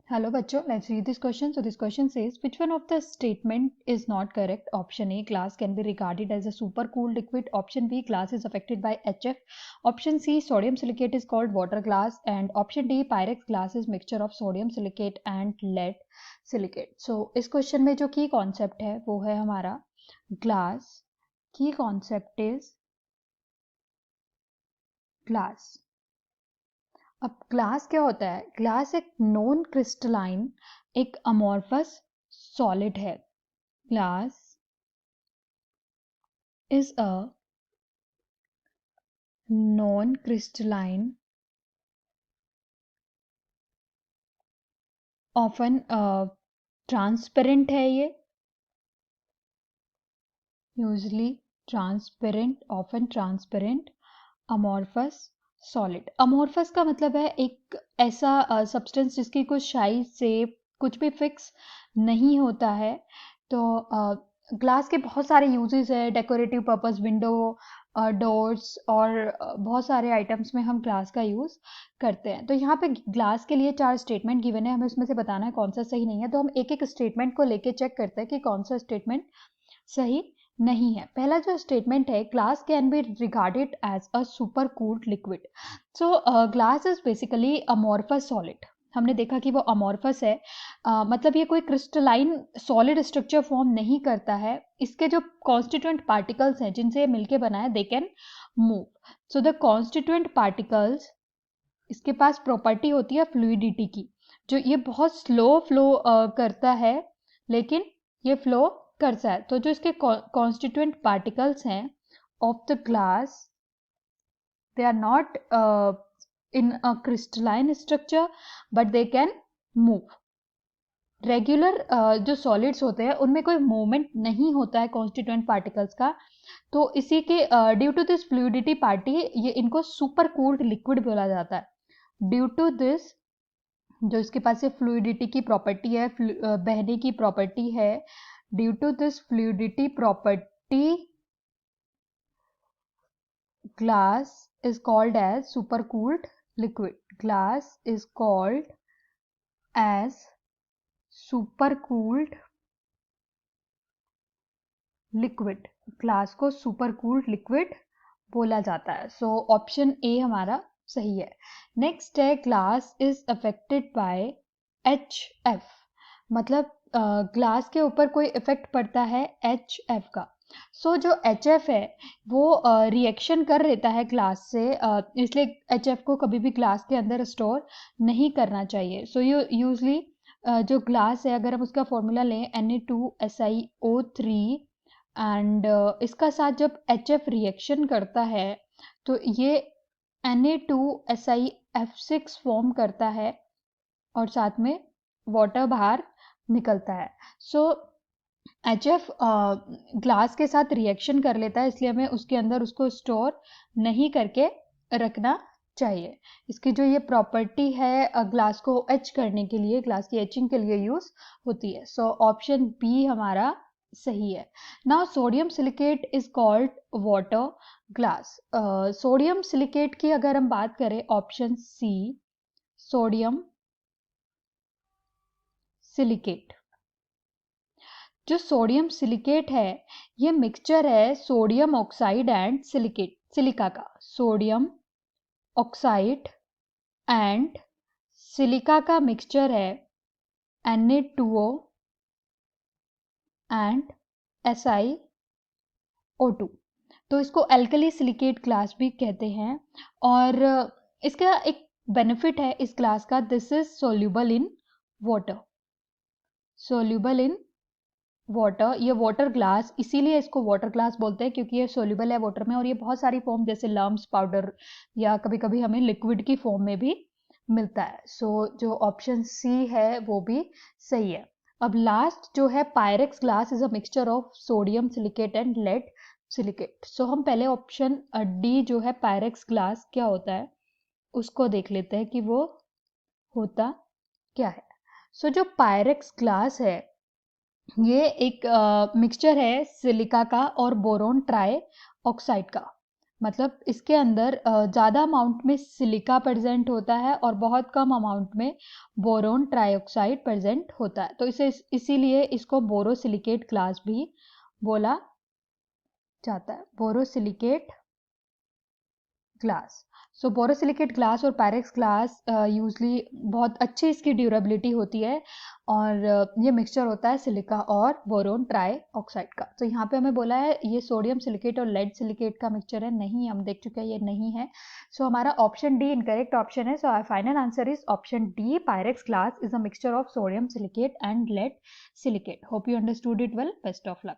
Hello bachcho, let's read this question. So this question says, which one of the statement is not correct? Option A, glass can be regarded as a super cooled liquid. Option B, glass is affected by HF. Option C, sodium silicate is called water glass. And option D, Pyrex glass is mixture of sodium silicate and lead silicate. So इस question में जो key concept है वो है हमारा glass. Key concept is glass. अब glass क्या होता है? ग्लास एक नॉन क्रिस्टलाइन, एक अमॉर्फस सॉलिड है. Glass is a non crystalline, often transparent है ये, usually transparent, often transparent, amorphous solid. Amorphous का मतलब है एक ऐसा सब्सटेंस जिसकी कुछ साइज शेप कुछ भी फिक्स नहीं होता है. तो ग्लास के बहुत सारे यूजेस है, डेकोरेटिव पर्पस, विंडो, डोर्स और बहुत सारे आइटम्स में हम ग्लास का यूज़ करते हैं. तो यहाँ पे ग्लास के लिए 4 स्टेटमेंट गिवन है, हमें उसमें से बताना है कौन सा सही नहीं है. तो हम एक एक स्टेटमेंट को लेके चेक करते हैं कि कौन सा स्टेटमेंट सही नहीं है. पहला जो स्टेटमेंट है, glass can be regarded as a super cooled liquid. So glass is basically amorphous solid. हमने देखा कि वो अमॉर्फस है, मतलब ये कोई क्रिस्टलाइन सॉलिड स्ट्रक्चर फॉर्म नहीं करता है. इसके जो कॉन्स्टिट्यूएंट पार्टिकल्स हैं जिनसे ये मिलके बना है, दे can move. So the constituent particles, इसके पास प्रॉपर्टी होती है फ्लूइडिटी की, जो ये बहुत स्लो फ्लो करता है, लेकिन ये फ्लो करता है. तो जो इसके कॉन्स्टिट्यूएंट पार्टिकल्स हैं of the glass, they are not in a crystalline structure but they can move. Regular जो सॉलिड्स होते हैं उनमें कोई मूवमेंट नहीं होता है कॉन्स्टिट्यूएंट पार्टिकल्स का. तो इसी के due to this fluidity property, ये इनको सुपर कूल्ड लिक्विड बोला जाता है. ड्यू टू दिस, जो इसके पास ये फ्लूइडिटी की प्रॉपर्टी है, बहने की प्रॉपर्टी है, due to this fluidity property, glass is called as supercooled liquid. Glass is called as supercooled liquid. Glass को supercooled liquid बोला जाता है. सो ऑप्शन ए हमारा सही है. नेक्स्ट है, glass is affected by HF. मतलब ग्लास के ऊपर कोई इफेक्ट पड़ता है HF का. सो जो HF है वो रिएक्शन कर लेता है ग्लास से, इसलिए HF को कभी भी ग्लास के अंदर स्टोर नहीं करना चाहिए. सो यूजली जो ग्लास है, अगर हम उसका फॉर्मूला लें Na2SiO3, एंड इसका साथ जब HF रिएक्शन करता है तो ये Na2SiF6 फॉर्म करता है और साथ में वाटर बाहर निकलता है. सो HF ग्लास के साथ रिएक्शन कर लेता है, इसलिए हमें उसके अंदर उसको स्टोर नहीं करके रखना चाहिए. इसकी जो ये प्रॉपर्टी है ग्लास को एच करने के लिए, ग्लास की एचिंग के लिए यूज होती है. सो ऑप्शन बी हमारा सही है. Now sodium silicate is called water glass. Sodium silicate की अगर हम बात करें, ऑप्शन सी, सोडियम सिलिकेट. जो सोडियम सिलिकेट है ये मिक्सचर है sodium oxide and silicate, silica का. सोडियम ऑक्साइड एंड सिलिका का मिक्सचर है Na2O एंड SiO2. तो इसको एल्कली सिलिकेट ग्लास भी कहते हैं. और इसका एक बेनिफिट है इस ग्लास का, this is soluble in water. Soluble in water, ये वाटर ग्लास, इसीलिए इसको वाटर ग्लास बोलते हैं क्योंकि ये सोल्यूबल है वाटर में, और ये बहुत सारी फॉर्म जैसे लम्स, पाउडर या कभी कभी हमें लिक्विड की फॉर्म में भी मिलता है. सो जो ऑप्शन सी है वो भी सही है. अब लास्ट जो है, Pyrex glass is a mixture of sodium silicate and lead silicate. So हम पहले ऑप्शन डी जो है पायरेक्स ग्लास क्या होता है उसको देख लेते हैं कि वो होता क्या है. सो जो पायरेक्स ग्लास है ये एक मिक्सचर है सिलिका का और बोरोन ट्राई ऑक्साइड का. मतलब इसके अंदर ज़्यादा अमाउंट में सिलिका प्रेजेंट होता है और बहुत कम अमाउंट में बोरोन ट्राइऑक्साइड प्रेजेंट होता है, तो इसीलिए इसको बोरोसिलिकेट ग्लास भी बोला जाता है, बोरोसिलिकेट ग्लास। सो बोरोसिलिकेट ग्लास और पायरेक्स ग्लास यूजली बहुत अच्छी इसकी ड्यूरेबिलिटी होती है, और ये मिक्सचर होता है सिलिका और बोरोन ट्राई ऑक्साइड का। तो यहाँ पे हमें बोला है ये सोडियम सिलिकेट और लेड सिलिकेट का मिक्सचर है, नहीं, हम देख चुके हैं ये नहीं है। सो हमारा ऑप्शन डी इनकरेक्ट ऑप्शन है। So our final answer is option D, Pyrex glass is a mixture of sodium silicate and lead silicate. Hope you understood it well, best of luck.